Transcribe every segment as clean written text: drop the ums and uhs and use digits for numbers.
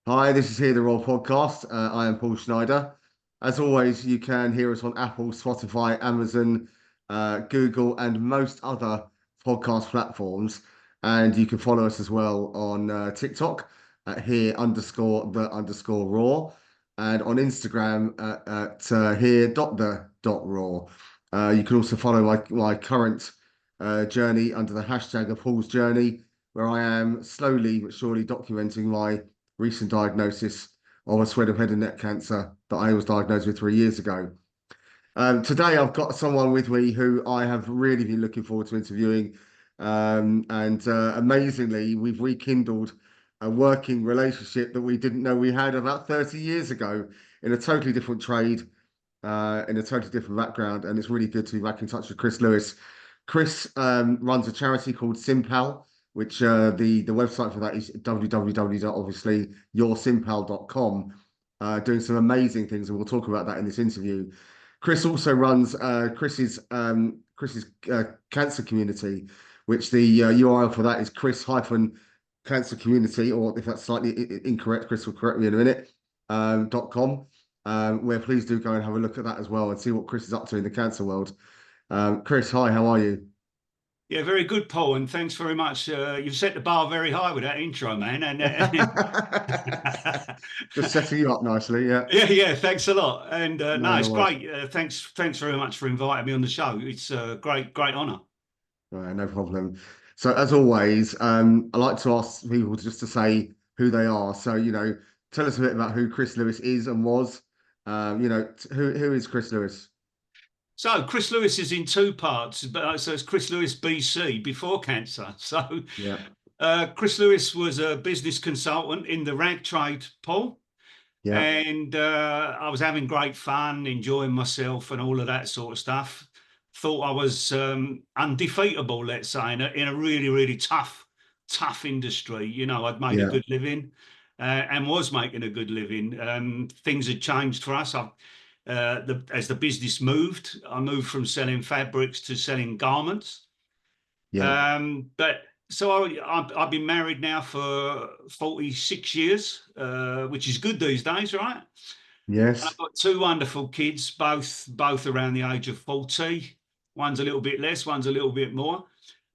Hi, this is Hear the Raw podcast. I am Paul Schneider. As always, you can hear us on Apple, Spotify, Amazon, Google, and most other podcast platforms. And you can follow us as well on TikTok at hear_the_raw and on Instagram at hear.the.raw. You can also follow my current journey under the hashtag of Paul's Journey, where I am slowly but surely documenting my recent diagnosis of a spread of head and neck cancer that I was diagnosed with 3 years ago. Today, I've got someone with me who I have really been looking forward to interviewing. And amazingly, we've rekindled a working relationship that we didn't know we had about 30 years ago in a totally different trade, in a totally different background. And it's really good to be back in touch with Chris Lewis. Chris runs a charity called Simpal, which the website for that is www.obviouslyyoursimpal.com, doing some amazing things, and we'll talk about that in this interview. Chris also runs Chris's cancer community, which the URL for that is Chris-cancer community, or if that's slightly incorrect, Chris will correct me in a minute. .com, where please do go and have a look at that as well and see what Chris is up to in the cancer world. Chris, hi, how are you? Yeah, very good, Paul, and thanks very much. You've set the bar very high with that intro, man. And Just setting you up nicely, yeah. yeah, yeah, thanks a lot. And No, no, no it's worries. great. Thanks very much for inviting me on the show. It's a great honor. No problem. So as always, I like to ask people just to say who they are. So, tell us a bit about who Chris Lewis is and was. Who is Chris Lewis? So Chris Lewis is in two parts, but so it's Chris Lewis BC before cancer. So Yeah, Chris Lewis was a business consultant in the rag trade, Paul. yeah, And I was having great fun, enjoying myself, and all of that sort of stuff. Thought I was undefeatable, let's say, in a really tough industry. I'd made a yeah, good living and was making a good living. Things had changed for us. As the business moved, I moved from selling fabrics to selling garments. yeah. But so I've been married now for 46 years, which is good these days, right? And I've Yes. got two wonderful kids, both around the age of 40. One's a little bit less, one's a little bit more.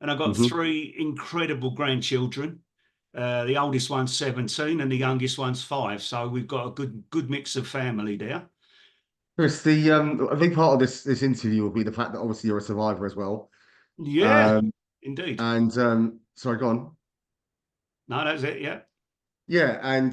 And I've got Hmm. three incredible grandchildren. The oldest one's 17 and the youngest one's 5. So we've got a good mix of family there. Chris, the a big part of this interview will be the fact that obviously you're a survivor as well. Yeah, Um, indeed. and sorry, go on. No, that's it. Yeah. Yeah, and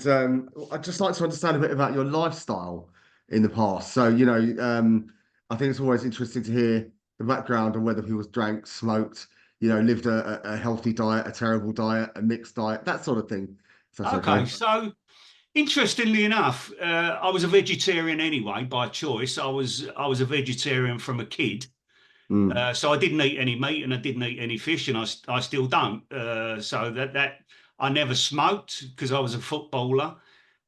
I'd just like to understand a bit about your lifestyle in the past. So, I think it's always interesting to hear the background on whether people drank, smoked, lived a healthy diet, a terrible diet, a mixed diet, that sort of thing. If that's Okay. okay. So interestingly enough, I was a vegetarian anyway by choice. I was a vegetarian from a kid. Mm, So I didn't eat any meat and I didn't eat any fish, and I still don't. So that I never smoked because I was a footballer,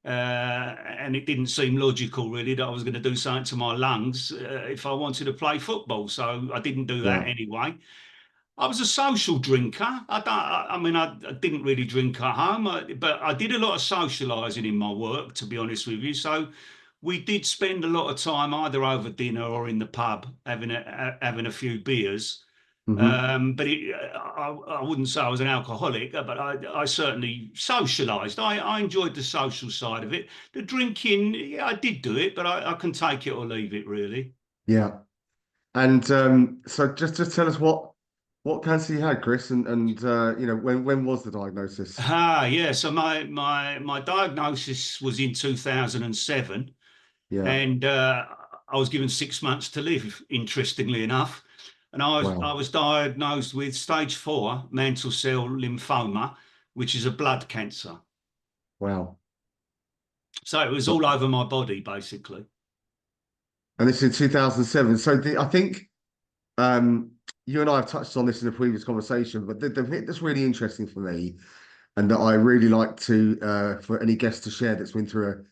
and it didn't seem logical really that I was going to do something to my lungs if I wanted to play football. So I didn't do that yeah, anyway. I was a social drinker. I mean, I didn't really drink at home, but I did a lot of socialising in my work, to be honest with you. So we did spend a lot of time either over dinner or in the pub having a few beers. hmm, But I wouldn't say I was an alcoholic, but I certainly socialised. I enjoyed the social side of it. The drinking, yeah, I did do it, but I can take it or leave it, really. yeah. And so just tell us what cancer you had, Chris, and when was the diagnosis? Yeah. So my diagnosis was in 2007, Yeah, and I was given 6 months to live. Interestingly enough, and I wow, was diagnosed with stage 4 mantle cell lymphoma, which is a blood cancer. wow. So it was all over my body, basically. And this is in 2007. So I think um, you and I have touched on this in a previous conversation, but the bit that's really interesting for me, and that I really like to for any guest to share that's been through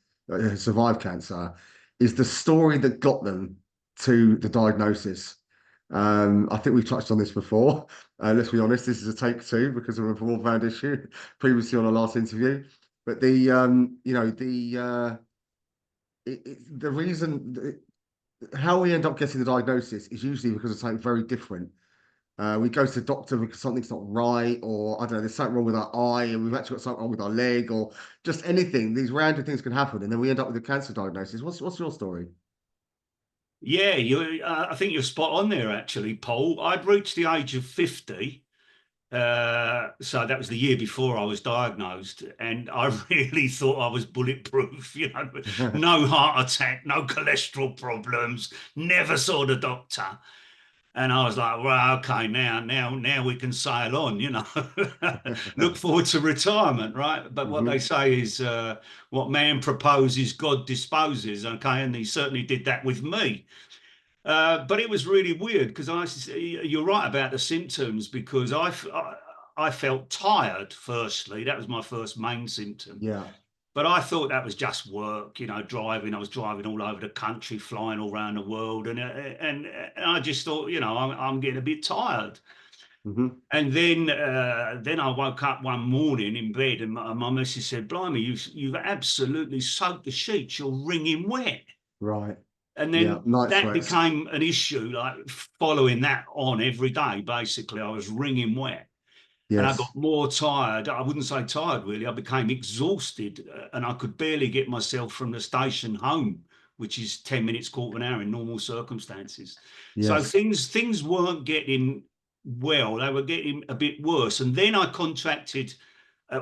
survived cancer, is the story that got them to the diagnosis. I think we've touched on this before. Let's be honest, this is a take two because of a broadband issue previously on our last interview. But you know, the reason how we end up getting the diagnosis is usually because of something very different. We go to the doctor because something's not right, or I don't know, there's something wrong with our eye, and we've actually got something wrong with our leg, or just anything. These random things can happen, and then we end up with a cancer diagnosis. What's your story? Yeah, I think you're spot on there, actually, Paul. I'd reached the age of 50. So that was the year before I was diagnosed, and I really thought I was bulletproof, no heart attack, no cholesterol problems, never saw the doctor. And I was like, well, okay, now we can sail on, look forward to retirement, right? But what they Hmm. say is, what man proposes, God disposes. Okay, and he certainly did that with me. But it was really weird because you're right about the symptoms, because I felt tired. Firstly, that was my first main symptom. Yeah. But I thought that was just work, driving. I was driving all over the country, flying all around the world, and I just thought, I'm getting a bit tired. Hmm. And then I woke up one morning in bed, and my missus said, "Blimey, you've absolutely soaked the sheets. You're wringing wet." Right. And Yeah. then Night that sweats. became an issue, like following that on every day. Basically, I was wringing wet, and I got Yes. more tired. I wouldn't say tired, really. I became exhausted, and I could barely get myself from the station home, which is 10 minutes, quarter of an hour in normal circumstances. So Yes. things weren't getting well. They were getting a bit worse. And then I contracted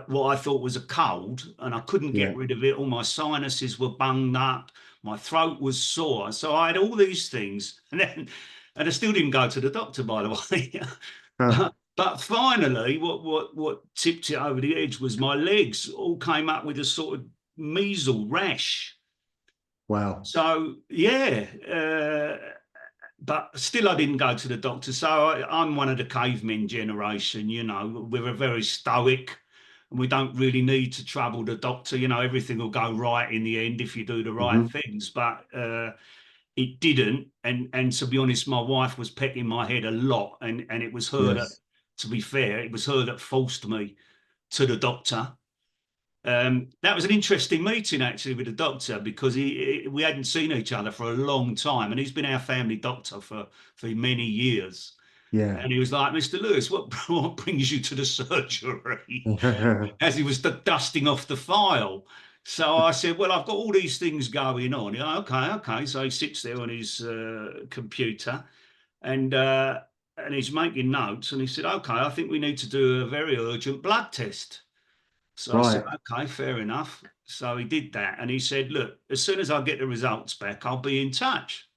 what I thought was a cold, and I couldn't Yeah. get rid of it. All my sinuses were bunged up, my throat was sore. So I had all these things, and I still didn't go to the doctor, by the way. Huh. But finally, what tipped it over the edge was my legs all came up with a sort of measles rash. Wow. So yeah, but still I didn't go to the doctor. So I'm one of the cavemen generation. We're a very stoic, and we don't really need to trouble the doctor. Everything will go right in the end if you do the right Hmm. things. But it didn't, and to be honest, my wife was pecking my head a lot, and it was her that, Yes. to be fair, it was her that forced me to the doctor. That was an interesting meeting, actually, with the doctor, because we hadn't seen each other for a long time, and he's been our family doctor for many years. Yeah. And he was like, "Mr. Lewis, what brings you to the surgery?" As he was dusting off the file. So I said, "Well, I've got all these things going on." Okay, okay. So he sits there on his computer, and he's making notes. And he said, "Okay, I think we need to do a very urgent blood test." So I said, Right. "Okay, fair enough." So he did that, and he said, "Look, as soon as I get the results back, I'll be in touch."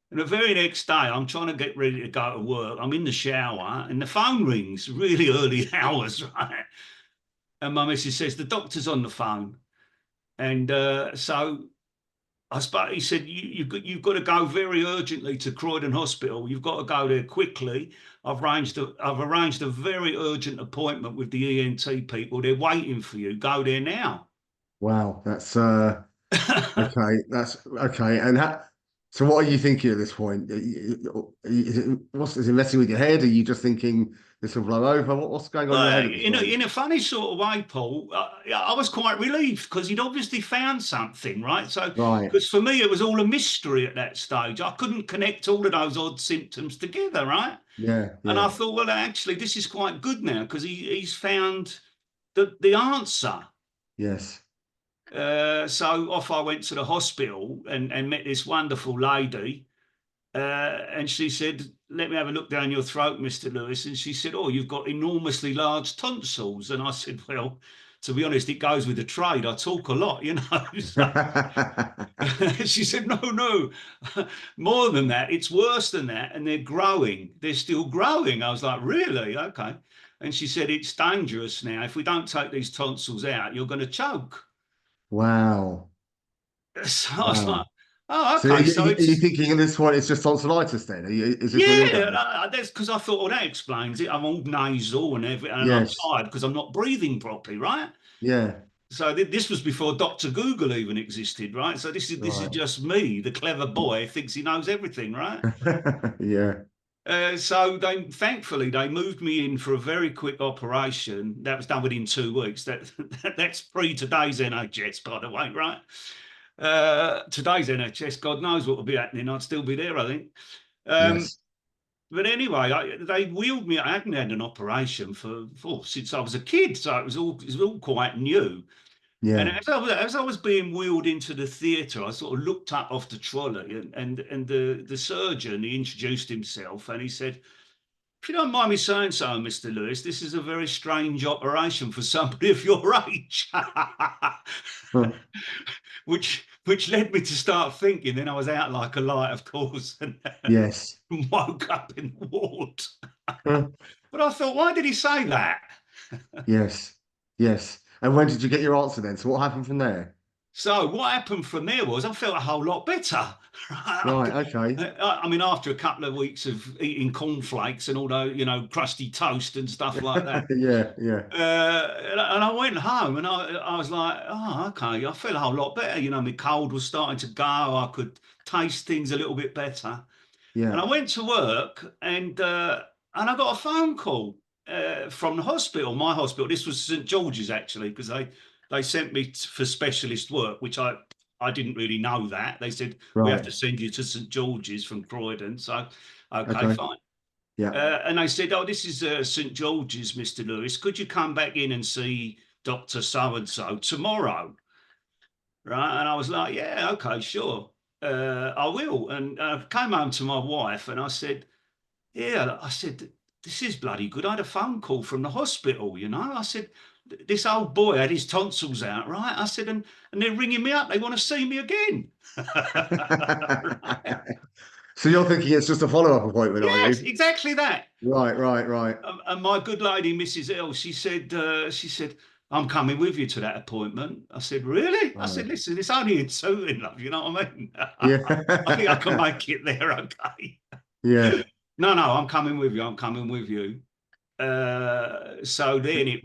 And the very next day, I'm trying to get ready to go to work. I'm in the shower, and the phone rings, really early hours, right? And my missus says, "The doctor's on the phone." And so I suppose he said, you've got to go very urgently to Croydon Hospital. You've got to go there quickly. I've arranged a very urgent appointment with the ENT people. They're waiting for you. Go there now. Wow. That's okay. That's okay. And so what are you thinking at this point? Is it messing with your head? Are you just thinking this will blow over? What's going on in your Well, head at this point? in a funny sort of way, Paul, I was quite relieved because he'd obviously found something, right? So, Right. because for me, it was all a mystery at that stage. I couldn't connect all of those odd symptoms together, right? Yeah. And I Yeah. thought, well, actually, this is quite good now because he's found the answer. Yes. So off I went to the hospital and met this wonderful lady. And she said, "Let me have a look down your throat, Mr. Lewis." And she said, "Oh, you've got enormously large tonsils." And I said, "Well, to be honest, it goes with the trade. I talk a lot." So she said, "No, no, more than that. It's worse than that. And they're growing. They're still growing." I was like, "Really? Okay." And she said, "It's dangerous now. If we don't take these tonsils out, you're going to choke." Wow. So I was like, Wow. "Oh, So are okay. you, So are you it's." thinking at this point it's just tonsillitis then? Is this where you're Yeah, going? that's because I thought, well, that explains it. I'm all nasal and everything, and I'm Yes. tired because I'm not breathing properly, right? Yeah. So this was before Dr. Google even existed, right? So this is Right. just me, the clever boy, thinks he knows everything, right? Yeah. So thankfully, they moved me in for a very quick operation. That was done within 2 weeks. That's pre today's NHS, by the way, right? Today's NHS, God knows what will be happening. I'd still be there, I think. Yes. But anyway, they wheeled me. I hadn't had an operation since I was a kid, so it was all quite new. And Yeah. as I was being wheeled into the theatre, I sort of looked up off the trolley, and the surgeon, he introduced himself, and he said, "If you don't mind me saying so, Mr. Lewis, this is a very strange operation for somebody of your age." Huh. Which led me to start thinking. Then I was out like a light, of course, and Yes. woke up in the ward. Huh. But I thought, why did he say that? Yes. Yes. And when did you get your answer then? So what happened from there? So what happened from there was I felt a whole lot better. Right. Okay. I mean, after a couple of weeks of eating cornflakes and all the, crusty toast and stuff like that. Yeah. Yeah. And I went home and I was like, oh, okay, I feel a whole lot better. My cold was starting to go. I could taste things a little bit better. And Yeah. I went to work and I got a phone call from the hospital, my hospital. This was St George's actually, because they sent me for specialist work, which I didn't really know that. They said, we have Right. to send you to St George's from Croydon. So, okay, Okay. fine. Yeah. And they said, oh, this is St George's, Mr. Lewis. Could you come back in and see Dr. So-and-so tomorrow? Right. And I was like, yeah, okay, sure. I will. And I came home to my wife and I said, yeah, I said, this is bloody good. I had a phone call from the hospital, I said, this old boy had his tonsils out, right? I said, and they're ringing me up. They want to see me again. Right. So you're thinking it's just a follow-up appointment, are Yes, you? exactly that. Right. Right. Right. And my good lady, Mrs. L, she said, I'm coming with you to that appointment. I said, really? I Right. said, listen, it's only in Tooting, love. You know what I mean? I think I can Yeah. make it there, okay. Yeah. No, I'm coming with you. I'm coming with you. So then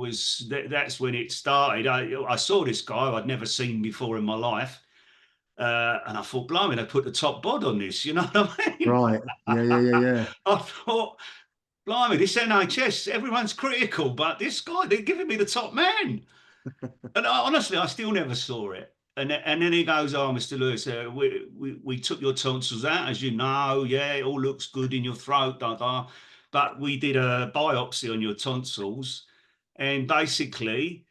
that's when it started. I saw this guy I'd never seen before in my life. And I thought, blimey, they put the top bod on this, you know what I mean? Right. Yeah. Yeah. Yeah. Yeah. I thought, blimey, this NHS, everyone's critical, but this guy, they're giving me the top man. And honestly, I still never saw it. And then he goes, oh, Mr. Lewis, we took your tonsils out, as you know. Yeah, it all looks good in your throat, but we did a biopsy on your tonsils. And basically,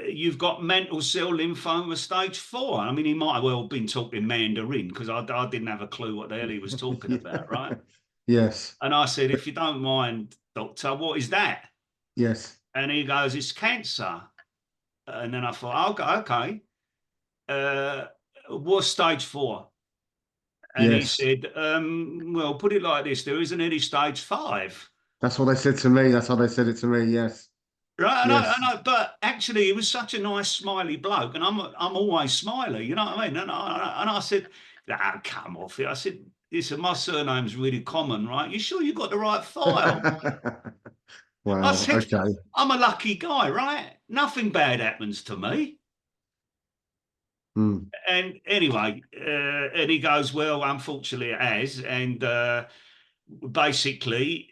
you've got mantle cell lymphoma stage 4. I mean, he might have well been talking Mandarin because I didn't have a clue what the hell he was talking about, right? Yes. And I said, if you don't mind, doctor, what is that? Yes. And he goes, it's cancer. And then I thought, okay. Was stage 4? And he Yes. said, well, put it like this, there isn't any stage 5. That's what they said to me. That's how they said it to me. Yes. Right, Yes. but actually, he was such a nice, smiley bloke, and I'm always smiley, you know what I mean? And I said, come off it. I said, listen, my surname's really common, right? You sure you got the right file? I Wow. said, Okay. I'm a lucky guy, right? Nothing bad happens to me. Mm. And anyway, and he goes, well, unfortunately, it has, and basically.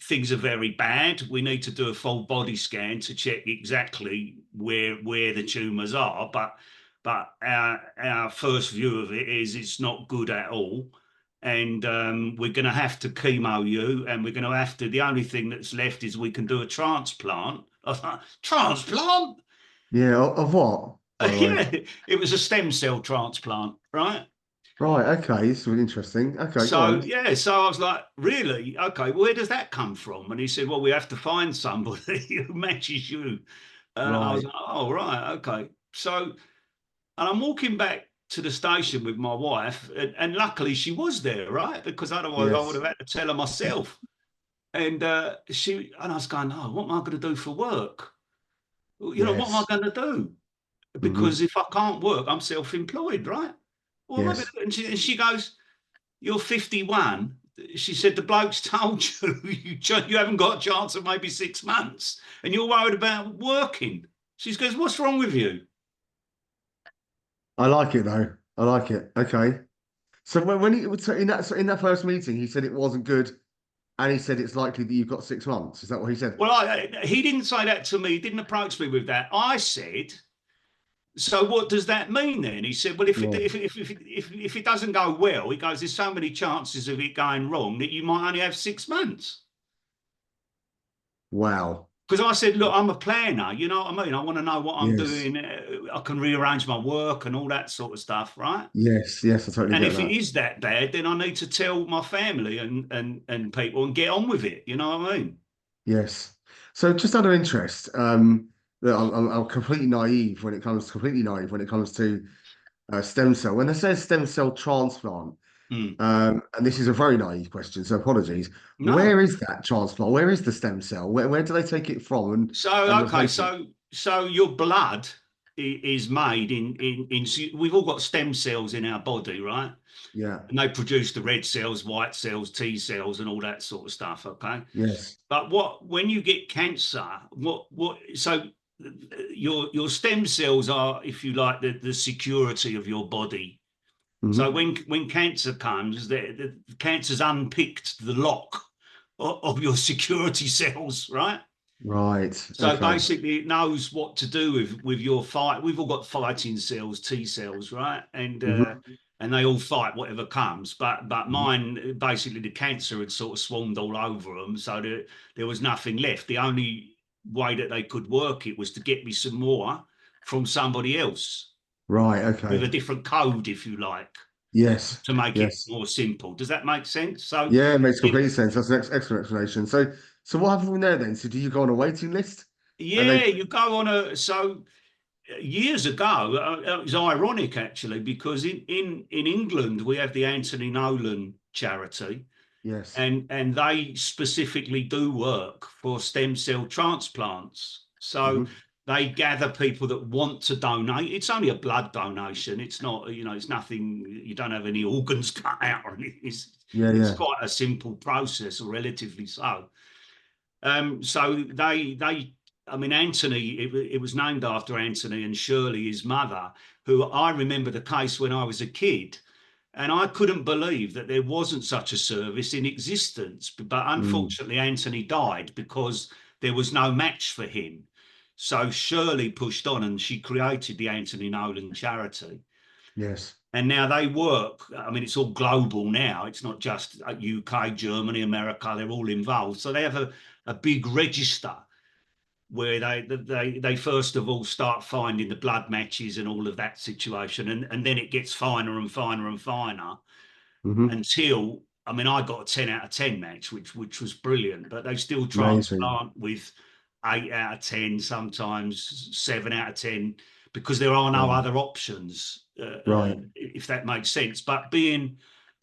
Things are very bad. We need to do a full body scan to check exactly where the tumours are. But our first view of it is it's not good at all, and we're going to have to chemo you, and we're going to have to. The only thing that's left is we can do a transplant. I was like, transplant? Yeah. Of what, by the way? Yeah, it was a stem cell transplant, right? Right. Okay. This is really interesting. Okay. Go So on. yeah, so I was like, really? Okay, where does that come from? And he said, well, we have to find somebody who matches you. And I was Right. like, oh, right, okay. So, and I'm walking back to the station with my wife, and luckily she was there, right? Because otherwise I would Yes. have had to tell her myself. And and I was going, oh, what am I going to do for work? What am I Yes. going to do? Hmm. Because if I can't work, I'm self-employed, right? What am I going Yes. to do? And she goes, you're 51. She said, the bloke's told you you haven't got a chance of maybe 6 months and you're worried about working. She goes, what's wrong with you? I like it though. I like it. Okay. So when he so in that first meeting, he said it wasn't good, and he said it's likely that you've got 6 months. Is that what he said? Well, he didn't say that to me. He didn't approach me with that. I said, so what does that mean then? He said, well, Yeah. if it doesn't go well, he goes, there's so many chances of it going wrong that you might only have 6 months. Wow. Because I said, look, I'm a planner. You know what I mean? I want to know what I'm Yes. doing. I can rearrange my work and all that sort of stuff, right? Yes. Yes. I totally And get if it that. is that bad, then I need to tell my family and people and get on with it. You know what I mean? Yes. So just out of interest, look, I'm completely naive when it comes to stem cell. When they say stem cell transplant, Mm. and this is a very naive question, so apologies. No. Where is that transplant? Where is the stem cell? Where do they take it from and So okay, replace it? so your blood is made in. We've all got stem cells in our body, right? Yeah. And they produce the red cells, white cells, T cells, and all that sort of stuff. Okay, Yes. but when you get cancer, so your stem cells are, if you like, the security of your body. So Hmm. when cancer comes, the cancer's unpicked the lock of your security cells, right? Right. So Okay. basically, it knows what to do with your fight. We've all got fighting cells, T cells, right? Hmm. And they all fight whatever comes. But Hmm. mine, basically, the cancer had sort of swarmed all over them, so there was nothing left. The only way that they could work it was to get me some more from somebody else Right. with a Okay. different code, if you like, Yes. to make it Yes. more simple. Does that make sense? So Yeah, it makes it, complete sense. That's an excellent explanation. So what happens from there then? So do you go on a waiting list? And yeah, they, you go on a so years ago, it was ironic actually because in England we have the Anthony Nolan charity, yes. and they specifically do work for stem cell transplants. So Hmm. they gather people that want to donate. It's only a blood donation. It's not, it's nothing. You don't have any organs cut out or anything. Yeah, It's yeah. quite a simple process, or relatively so. So I mean, Anthony, it was named after Anthony and Shirley, his mother, who I remember the case when I was a kid. And I couldn't believe that there wasn't such a service in existence. But Mm, unfortunately, Anthony died because there was no match for him. So Shirley pushed on and she created the Anthony Nolan charity. yes. And now they work. I mean, it's all global now. It's not just UK, Germany, America. They're all involved. So they have a big register where they first of all start finding the blood matches and all of that situation, and then it gets finer and finer and finer Hmm. until, I mean, I got a 10 out of 10 match, which was brilliant, but they still Amazing. transplant with 8 out of 10, sometimes 7 out of 10, because there are no Wow. other options, Right. if that makes sense. But being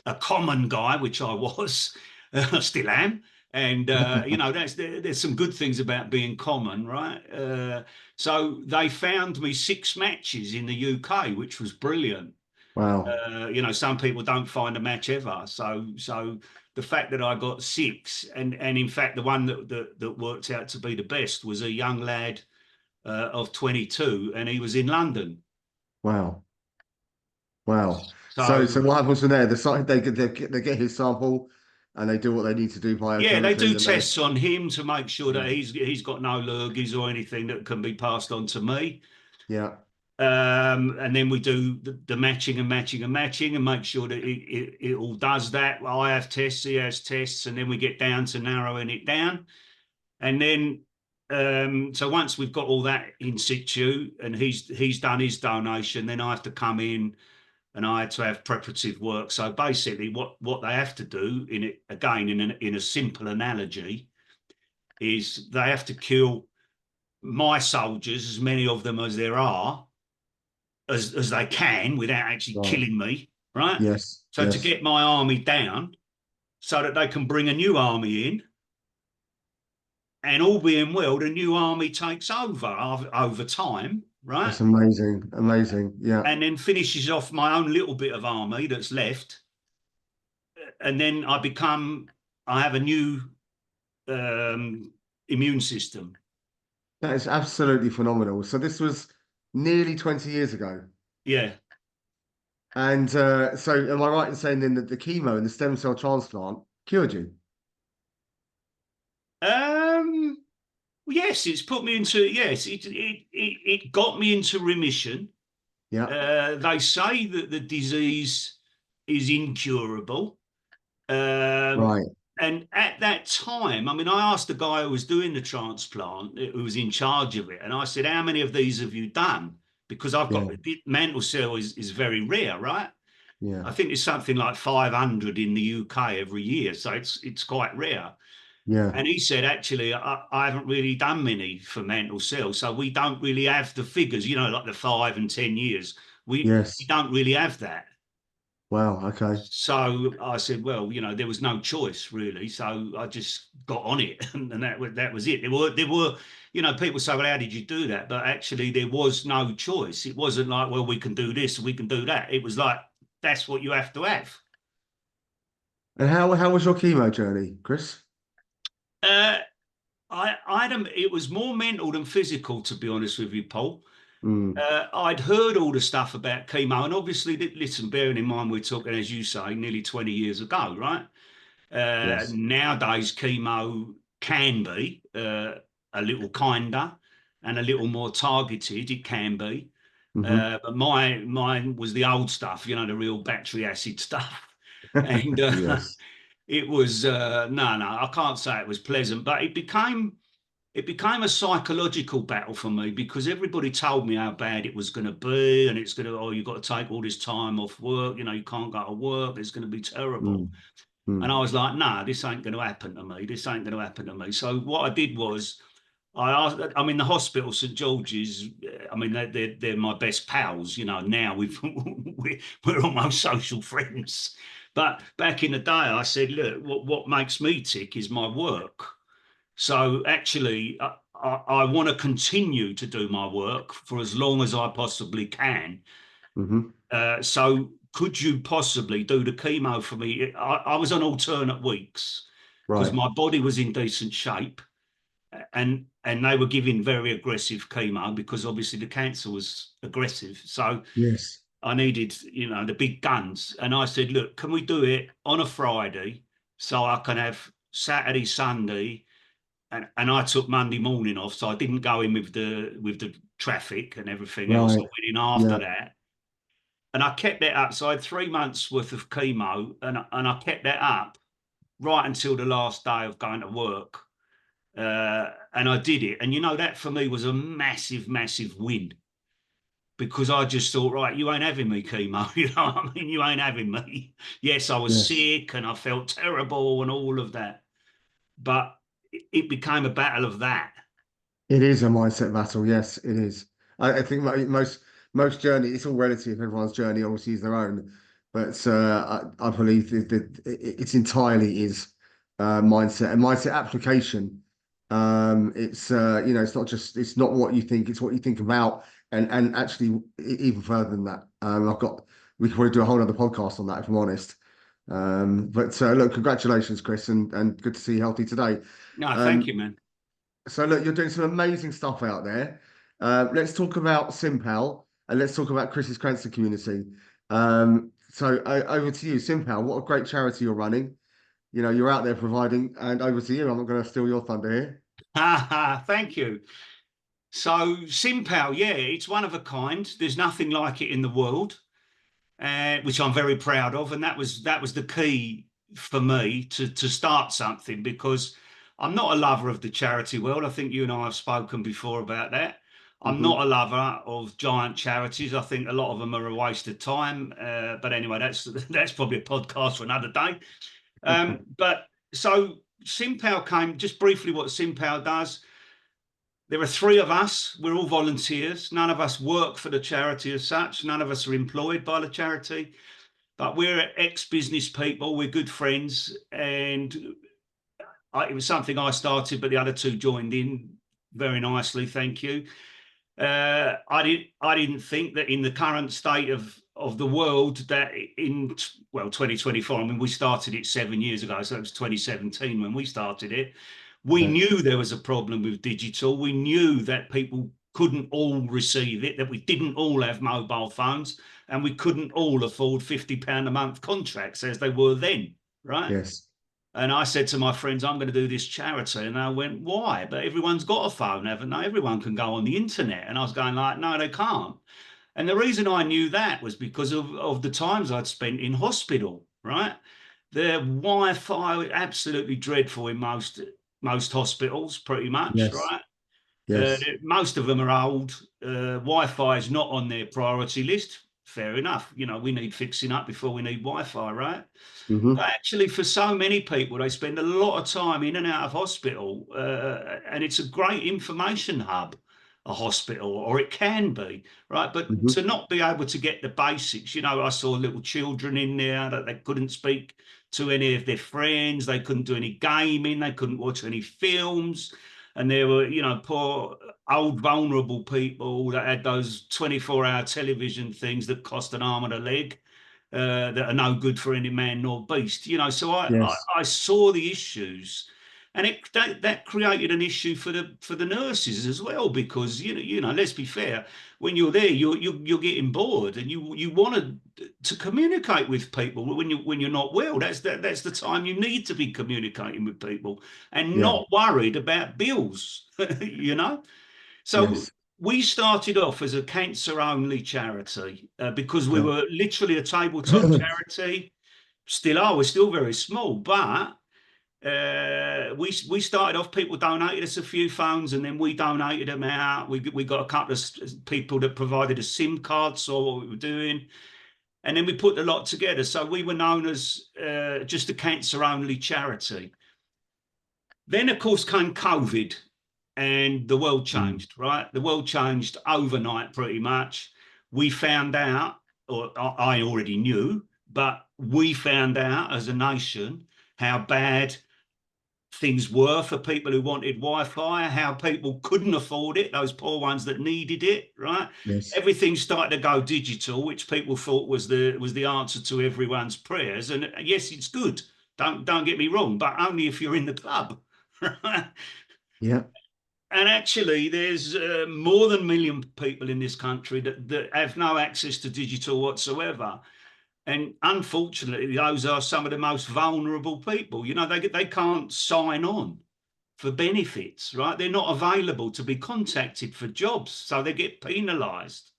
a common guy, which I was, I still am, and there's some good things about being common, right? So they found me 6 matches in the UK, which was brilliant. Wow. Some people don't find a match ever. So the fact that I got 6, and in fact the one that worked out to be the best was a young lad of 22, and he was in London. Wow. Wow. So So what happens from there? The site they get his sample and they do what they need to do yeah, they biochemically, do and they tests on him to make sure that yeah. he's got no lurgies or anything that can be passed on to me. Yeah. And then we do the matching and matching and matching and make sure that it all does that. Well, I have tests, he has tests, and then we get down to narrowing it down. And then, so once we've got all that in situ and he's done his donation, then I have to come in and I had to have preparative work. So basically, what they have to do in it again in a simple analogy is they have to kill my soldiers, as many of them as there are, as they can without actually Right. killing me, right? Yes. So to Yes. get my army down so that they can bring a new army in, and all being well, the new army takes over time, right? That's amazing. Amazing. Yeah. And then finishes off my own little bit of army that's left. And then I have a new immune system. That is absolutely phenomenal. So this was nearly 20 years ago. Yeah. And so, am I right in saying then that the chemo and the stem cell transplant cured you? Um, yes, it's put me into, yes, it got me into remission. Yeah, They say that the disease is incurable. Um, right. and at that time, I mean, I asked the guy who was doing the transplant, who was in charge of it, and I said, "How many of these have you done?" Because I've got Yeah, mantle cell is very rare, right? yeah, I think it's something like 500 in the UK every year, so it's quite rare. yeah. And he said, actually, I haven't really done many for mantle cell, so we don't really have the figures, like the 5 and 10 years. We Yes. don't really have that. Wow. Okay. So I said, well, there was no choice really. So I just got on it, and that was it. There were, people say, well, how did you do that? But actually, there was no choice. It wasn't like, well, we can do this, we can do that. It was like that's what you have to have. And how was your chemo journey, Chris? Uh, it was more mental than physical, to be honest with you, Paul. Mm, I'd heard all the stuff about chemo, and obviously, listen, bearing in mind we're talking, as you say, nearly 20 years ago, right? yes. Nowadays, chemo can be a little kinder and a little more targeted. It can be, Hmm. but mine was the old stuff, the real battery acid stuff, and Yes. it was no, I can't say it was pleasant, but it became a psychological battle for me because everybody told me how bad it was going to be, and it's going to, oh, you've got to take all this time off work, you can't go to work, it's going to be terrible. Mm, mm, And I was like, nah, this ain't going to happen to me. This ain't going to happen to me. So what I did was, I asked, I'm in the hospital, St George's. I mean, they're my best pals. Now we're almost social friends. But back in the day, I said, look, what makes me tick is my work. So actually, I want to continue to do my work for as long as I possibly can. hmm. So could you possibly do the chemo for me? I was on alternate weeks because Right. my body was in decent shape, and they were giving very aggressive chemo because obviously the cancer was aggressive. So Yes. I needed, the big guns. And I said, look, can we do it on a Friday so I can have Saturday, Sunday, and I took Monday morning off, so I didn't go in with the traffic and everything else. I Right. went in after Yeah. that, and I kept that up. So I had 3 months worth of chemo, and I kept that up right until the last day of going to work. And I did it. And that for me was a massive, massive win because I just thought, right, you ain't having me chemo. You know what I mean? You ain't having me. Yes, I was Yes. sick and I felt terrible and all of that. But it became a battle of that. It is a mindset battle. Yes, it is. I think most journey, it's all relative. Everyone's journey obviously is their own, but I believe that it's entirely is mindset and mindset application. It's it's not just it's not what you think, it's what you think about, and actually even further than that. We could probably do a whole other podcast on that if I'm honest. But look, congratulations, Chris, and good to see you healthy today. No, thank Um, you, man. so look, you're doing some amazing stuff out there. Let's talk about Simpal and let's talk about Chris's cancer community. Over to you, Simpal. What a great charity you're running. You're out there providing, and over to you. I'm not going to steal your thunder here. Thank you. So, Simpal, yeah, it's one of a kind. There's nothing like it in the world, which I'm very proud of. And that was the key for me to start something because I'm not a lover of the charity world. I think you and I have spoken before about that. I'm Hmm. not a lover of giant charities. I think a lot of them are a waste of time. But anyway, that's probably a podcast for another day. But so Simpal came just briefly. What Simpal does, there are three of us. We're all volunteers. None of us work for the charity as such. None of us are employed by the charity, but we're ex-business people. We're good friends, and it was something I started, but the other two joined in very nicely. Thank you. I didn't think that in the current state of the world that in 2024. I mean, we started it 7 years ago, so it was 2017 when we started it. We Okay. knew there was a problem with digital. We knew that people couldn't all receive it, that we didn't all have mobile phones, and we couldn't all afford £50 a month contracts as they were then, right? Yes. And I said to my friends, I'm going to do this charity. And they went, why? But everyone's got a phone, haven't they? Everyone can go on the internet. And I was going like, no, they can't. And the reason I knew that was because of the times I'd spent in hospital, right? The Wi-Fi absolutely dreadful in most hospitals, pretty much, Yes. right? Yes. Most of them are old. Wi-Fi is not on their priority list. Fair enough. You know, we need fixing up before we need Wi-Fi, right? Hmm. But actually, for so many people, they spend a lot of time in and out of hospital, and it's a great information hub, a hospital, or it can be, right? But Hmm. to not be able to get the basics, you know, I saw little children in there that they couldn't speak to any of their friends, they couldn't do any gaming, they couldn't watch any films. And there were, you know, poor old vulnerable people that had those 24-hour television things that cost an arm and a leg, that are no good for any man nor beast. You know, so Yes. I saw the issues, and that created an issue for the nurses as well, because you know, let's be fair, when you're there, you're getting bored, and you want to communicate with people when you're not well. That's the time you need to be communicating with people and Yeah. not worried about bills. You know. So Yes. we started off as a cancer only charity, because we Okay. were literally a tabletop charity. Still are, we're still very small, but we started off. People donated us a few phones, and then we donated them out. We got a couple of people that provided a SIM card, saw what we were doing, and then we put the lot together. So we were known as just a cancer only charity. Then, of course, came COVID, and the world Mm. changed, right? The world changed overnight, pretty much. We found out, or I already knew, but we found out as a nation how bad things were for people who wanted Wi-Fi, how people couldn't afford it, those poor ones that needed it, right? Yes. Everything started to go digital, which people thought was the answer to everyone's prayers. And yes, it's good. Don't get me wrong, but only if you're in the club. Right? Yeah. And actually, there's more than a million people in this country that have no access to digital whatsoever. And unfortunately, those are some of the most vulnerable people. You know, they can't sign on for benefits, right? They're not available to be contacted for jobs, so they get penalised.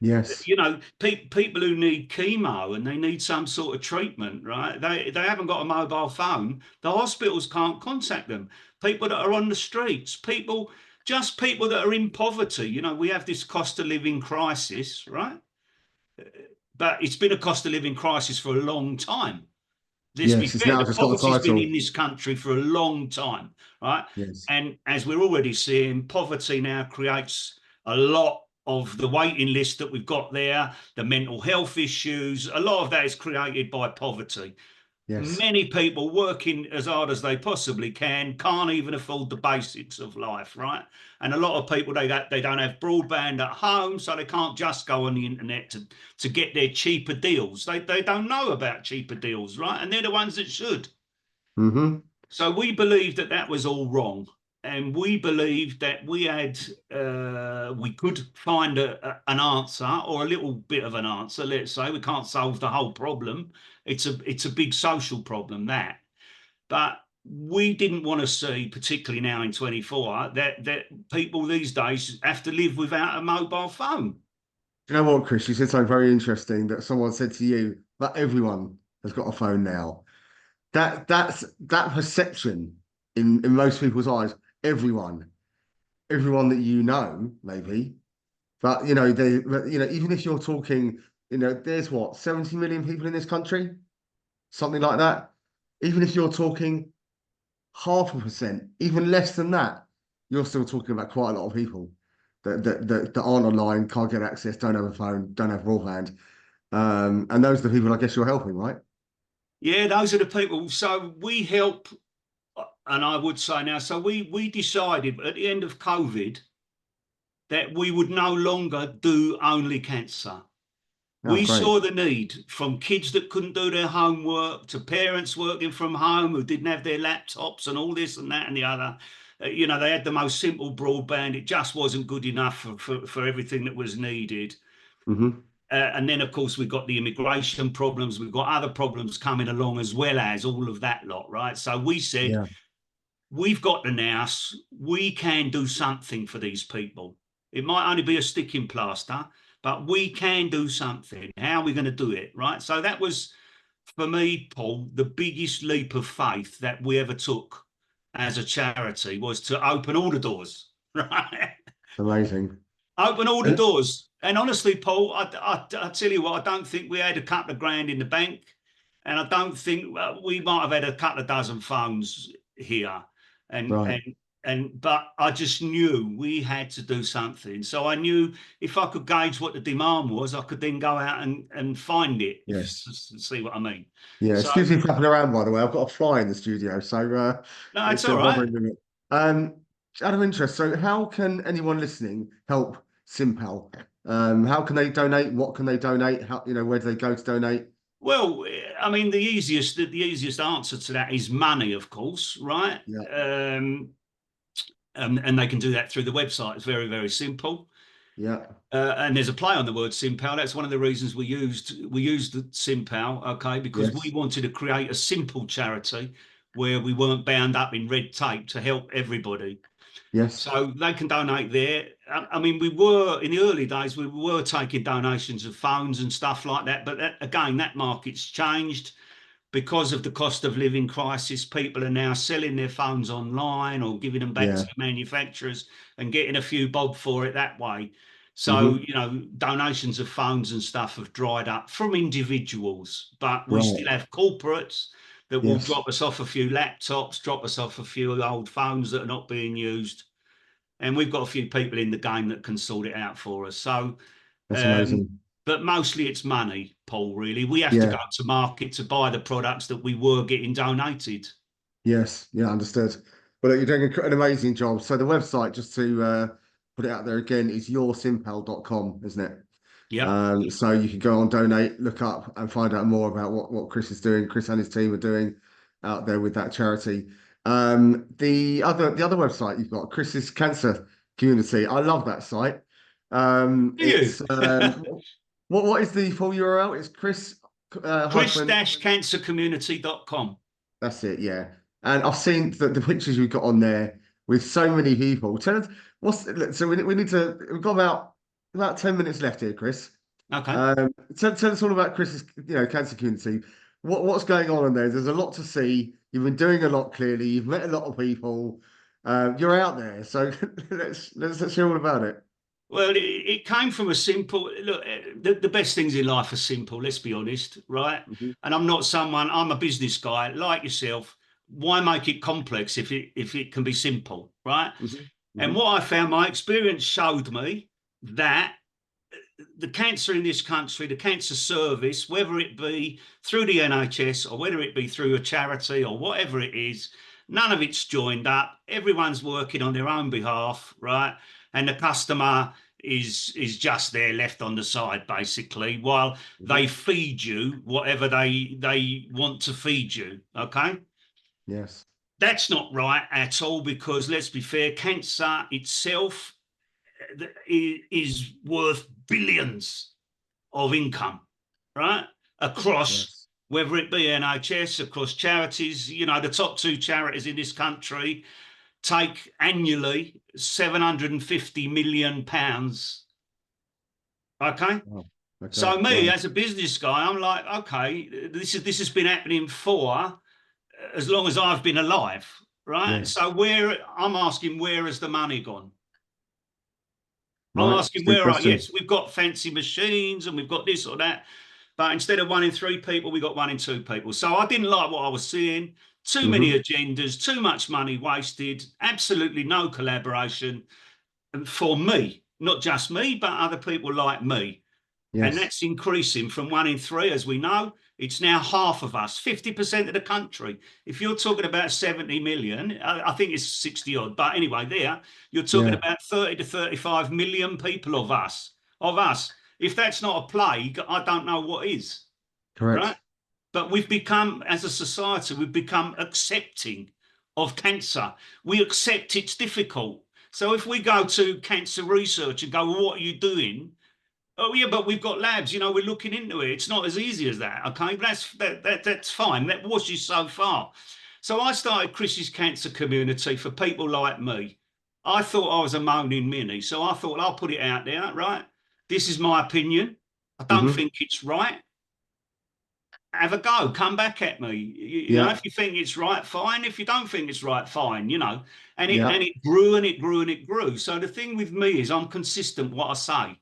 Yes. You know, people who need chemo and they need some sort of treatment, right? They haven't got a mobile phone. The hospitals can't contact them. People that are on the streets, just people that are in poverty. You know, we have this cost of living crisis, right? But it's been a cost of living crisis for a long time. Let's be Yes. It's fair, now the just got a poverty's been in title. this country for a long time, right? Yes. And as we're already seeing, poverty now creates a lot of the waiting list that we've got there, the mental health issues. A lot of that is created by poverty. Yes. Many people working as hard as they possibly can't even afford the basics of life, right? And a lot of people, they don't have broadband at home, so they can't just go on the internet to get their cheaper deals. They don't know about cheaper deals, right? And they're the ones that should. Hmm. So we believed that was all wrong, and we believed that we could find an answer, or a little bit of an answer. Let's say we can't solve the whole problem. It's a big social problem, that, but we didn't want to see, particularly now in 24, that people these days have to live without a mobile phone. Do you know what, Chris? You said something very interesting that someone said to you that everyone has got a phone now. That perception in most people's eyes, everyone, everyone that you know, maybe. But even if you're talking, there's what, 70 million people in this country, something like that. Even if you're talking 0.5%, even less than that, you're still talking about quite a lot of people that aren't online, can't get access, don't have a phone, don't have broadband. And those are the people I guess you're helping, right? Yeah, those are the people. So we help, and I would say now, so we decided at the end of COVID that we would no longer do only cancer. Oh, We great. saw the need, from kids that couldn't do their homework to parents working from home who didn't have their laptops and all this and that and the other. You know, they had the most simple broadband. It just wasn't good enough for everything that was needed. Hmm. And then, of course, we've got the immigration problems. We've got other problems coming along as well as all of that lot, right? So we said, Yeah. we've got the nous. We can do something for these people. It might only be a sticking plaster, but we can do something. How are we going to do it, right? So that was, for me, Paul, the biggest leap of faith that we ever took as a charity was to open all the doors, right? Amazing. Open all the And doors. And honestly, Paul, I tell you what, I don't think we had a couple of grand in the bank. And I don't think we might have had a couple of dozen phones here. And, right. and, but I just knew we had to do something. So I knew if I could gauge what the demand was, I could then go out and find it, if Yes. you see what I mean. Yeah. So, Excuse me for flapping around, by the way. I've got a fly in the studio, so no, it's it's all right. bothering me a bit. Out of interest, so how can anyone listening help Simpel? How can they donate? What can they donate? How, where do they go to donate? Well, I mean, the easiest answer to that is money, of course, right? Yeah. And they can do that through the website. It's very, very simple. Yeah. And there's a play on the word Simpal. That's one of the reasons we used Simpal, okay, because we Yes. wanted to create a simple charity where we weren't bound up in red tape to help everybody. Yes. So they can donate there. I mean, we were in the early days, we were taking donations of phones and stuff like that. But again, that market's changed because of the cost of living crisis. People are now selling their phones online or giving them back to Yeah. the manufacturers and getting a few bob for it that way. So, Hmm. donations of phones and stuff have dried up from individuals, but we Right. still have corporates that will Yes. drop us off a few laptops, drop us off a few old phones that are not being used. And we've got a few people in the game that can sort it out for us. So, That's um, amazing. but mostly it's money, Paul, really. We have to Yeah. go to market to buy the products that we were getting donated. Yes. Yeah. Understood. Well, you're doing an amazing job. So the website, just to put it out there again, is yoursimpel.com, isn't it? Yep. So you can go on, donate, look up, and find out more about what Chris is doing. Chris and his team are doing out there with that charity. The other website you've got, Chris's Cancer Community. I love that site. Do you? It's what is the full URL? It's Chris hyphen. Chris-cancercommunity.com. That's it. Yeah, and I've seen the pictures you've got on there with so many people. Tell us so we need to. We've got about 10 minutes left here, Chris. Okay. Tell us all about Chris's, cancer community. What's going on in there? There's a lot to see. You've been doing a lot, clearly. You've met a lot of people. You're out there, so let's hear all about it. Well, it came from a simple look. The best things in life are simple. Let's be honest, right? Hmm. And I'm a business guy like yourself. Why make it complex if it can be simple, right? Hmm. And Hmm. what I found, my experience showed me that the cancer in this country, the cancer service, whether it be through the NHS or whether it be through a charity or whatever it is, none of it's joined up. Everyone's working on their own behalf, right? And the customer is just there left on the side, basically, while Hmm. they feed you whatever they want to feed you. Okay. Yes. That's not right at all, because let's be fair, cancer itself is worth billions of income, right? Across, Yes. whether it be NHS, across charities. The top two charities in this country take annually £750 million. Okay. Wow. Okay. So me Wow. as a business guy, I'm like, okay, this has been happening for as long as I've been alive, right? Yes. So I'm asking, where has the money gone? I'm Right. It's asking a good question. yes, we've got fancy machines and we've got this or that, but instead of 1 in 3 people, we got 1 in 2 people. So I didn't like what I was seeing. Too many Hmm. agendas, too much money wasted, absolutely no collaboration. And for me, not just me, but other people like me. And Yes. that's increasing from 1 in 3, as we know. It's now half of us, 50% of the country. If you're talking about 70 million, I think it's 60 odd. But anyway, you're talking Yeah. about 30 to 35 million people of us. If that's not a plague, I don't know what is, right? Correct. But we've become, as a society, we've become accepting of cancer. We accept it's difficult. So if we go to cancer research and go, well, what are you doing? Oh yeah, but we've got labs. You know, we're looking into it. It's not as easy as that. Okay, but that's fine. That washes so far. So I started Chris's Cancer Community for people like me. I thought I was a moaning mini, so I thought I'll put it out there. Right, this is my opinion. I don't Hmm. think it's right. Have a go. Come back at me. You know, Yeah. if you think it's right, fine. If you don't think it's right, fine. You know, and Yeah. it grew and it grew and it grew. So the thing with me is I'm consistent what I say.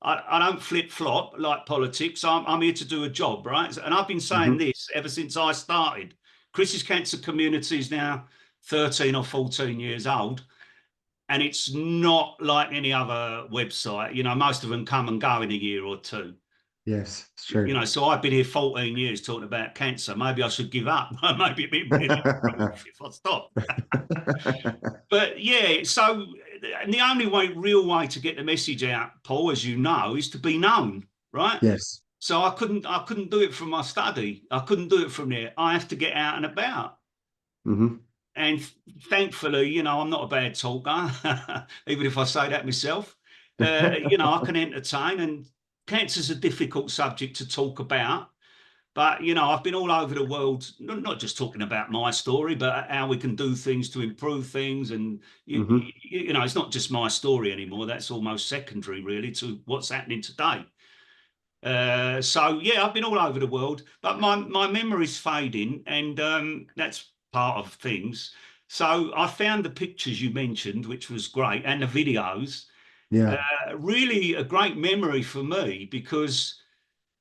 I don't flip flop like politics. I'm here to do a job, right? And I've been saying Hmm. this ever since I started. Chris's Cancer Community is now 13 or 14 years old, and it's not like any other website. You know, most of them come and go in a year or two. Yes, it's You true. know, so I've been here 14 years talking about cancer. Maybe I should give up. Maybe it'd be a bit rough if I stop. But yeah, so and the only real way to get the message out, Paul, as you know, is to be known, right? Yes. So I couldn't do it from my study. I couldn't do it from there. I have to get out and about. Hmm. And thankfully, you know, I'm not a bad talker, even if I say that myself. You know, I can entertain, and cancer's a difficult subject to talk about. But you know, I've been all over the world, not just talking about my story, but how we can do things to improve things. And Hmm. you know, it's not just my story anymore. That's almost secondary, really, to what's happening today. So yeah, I've been all over the world, but my memory's fading, and that's part of things. So I found the pictures you mentioned, which was great, and the videos. Yeah. Really a great memory for me because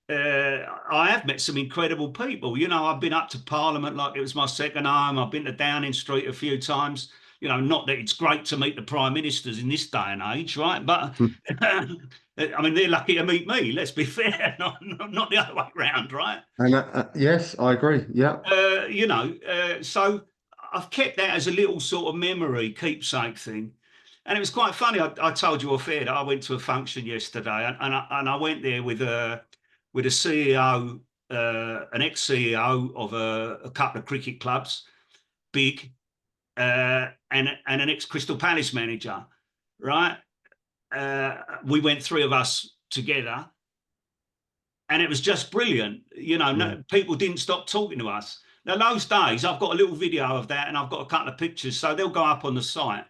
I have met some incredible people. You know, I've been up to Parliament like it was my second home. I've been to Downing Street a few times. You know, not that it's great to meet the prime ministers in this day and age, right? But I mean, they're lucky to meet me. Let's be fair, not the other way around, right? And yes, I agree. Yeah. You know, so I've kept that as a little sort of memory keepsake thing. And it was quite funny. I told you off air that I went to a function yesterday, and I went there with a CEO, an ex-CEO of a couple of cricket clubs, big, and an ex-Crystal Palace manager, right? We went three of us together, and it was just brilliant. You know, Yeah. no, people didn't stop talking to us. Now, those days, I've got a little video of that, and I've got a couple of pictures, so they'll go up on the site.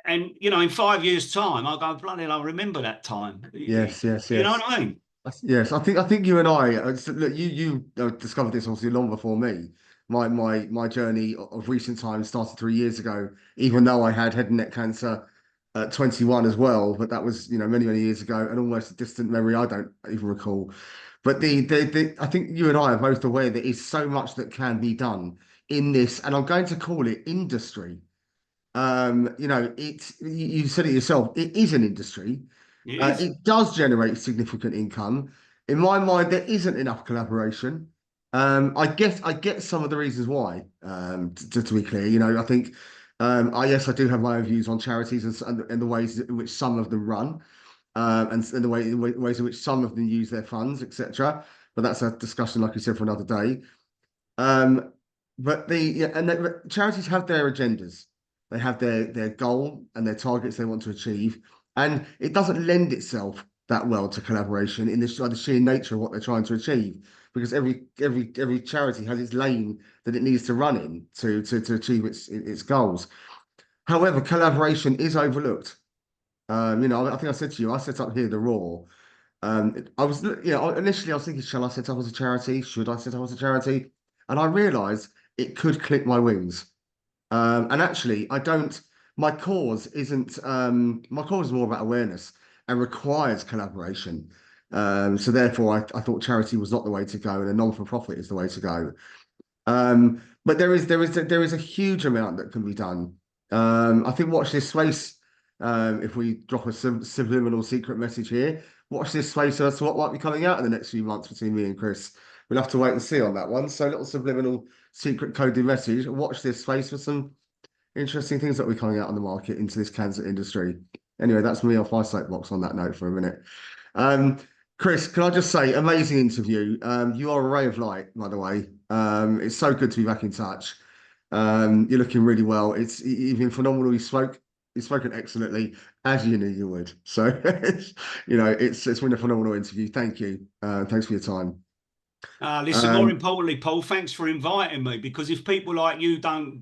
And you know, in 5 years' time, I'll go, bloody hell, I remember that time. Yes. Yes. You know what Yes. I mean? Yes, I think you and I look, you discovered this obviously long before me. My journey of recent times started 3 years ago, even though I had head and neck cancer at 21 as well, but that was, many years ago and almost a distant memory I don't even recall. But the I think you and I are both aware there is so much that can be done in this, and I'm going to call it industry. You said it yourself, it is an industry. It is. It does generate significant income. In my mind, there isn't enough collaboration. I get some of the reasons why. To be clear, I think, yes, I do have my own views on charities and the ways in which some of them run, and ways in which some of them use their funds, etc. But that's a discussion, like you said, for another day. Um, but charities have their agendas. They have their goal and their targets they want to achieve, and it doesn't lend itself that well to collaboration in the sheer nature of what they're trying to achieve. Because every charity has its lane that it needs to run in to achieve its goals. However, collaboration is overlooked. I think I said to you, I set up here the Raw. I was, initially I was thinking, shall I set up as a charity? Should I set up as a charity? And I realized it could clip my wings. And actually, I don't, my cause is more about awareness and requires collaboration. So therefore, I thought charity was not the way to go, and a non-for-profit is the way to go. But there is a huge amount that can be done. I think watch this space. If we drop a subliminal secret message here, watch this space as to what might be coming out in the next few months between me and Chris. We'll have to wait and see on that one. So little subliminal secret coded message. Watch this space for some interesting things that will be coming out on the market into this cancer industry. Anyway, that's me off my soapbox on that note for a minute. Um, Chris, can I just say, amazing interview. You are a ray of light, by the way. It's so good to be back in touch. You're looking really well. You've been phenomenal. You've spoken excellently, as you knew you would. So, it's been a phenomenal interview. Thank you. Thanks for your time. Listen, more Um, importantly, Paul, thanks for inviting me, because if people like you don't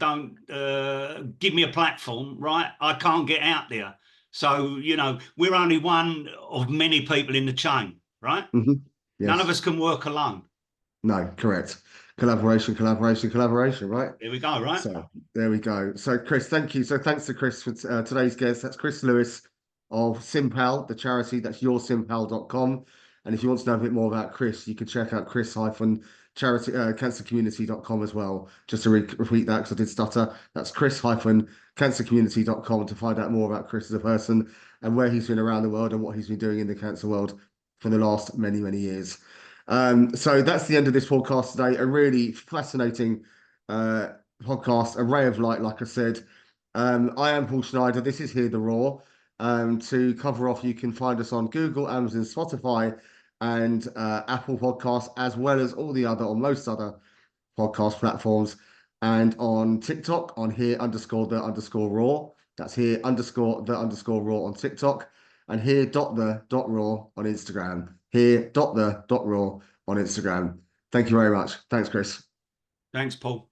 give me a platform, right, I can't get out there. So, we're only one of many people in the chain, right? mhm. None of Yes. us can work alone. No, correct. Collaboration, collaboration, collaboration, right? There we go, right? So there we go. So Chris, thank you. So thanks to Chris for today's guest. That's Chris Lewis of Simpal, the charity. That's yoursimpal.com. And if you want to know a bit more about Chris, you can check out chris-charity cancercommunity.com as well. Just to repeat that, because I did stutter. That's chris-cancercommunity.com to find out more about Chris as a person and where he's been around the world and what he's been doing in the cancer world for the last many, many years. So that's the end of this podcast today. A really fascinating uh, podcast, a ray of light, like I said. I am Paul Schneider. This is Hear the Raw. To cover off, you can find us on Google, Amazon, Spotify, and Apple Podcasts, as well as all the other, or most other podcast platforms, and on TikTok on here_the_raw. That's here_the_raw on TikTok, and here.the.raw on Instagram. Here.the.raw on Instagram. Thank you very much. Thanks, Chris. Thanks, Paul.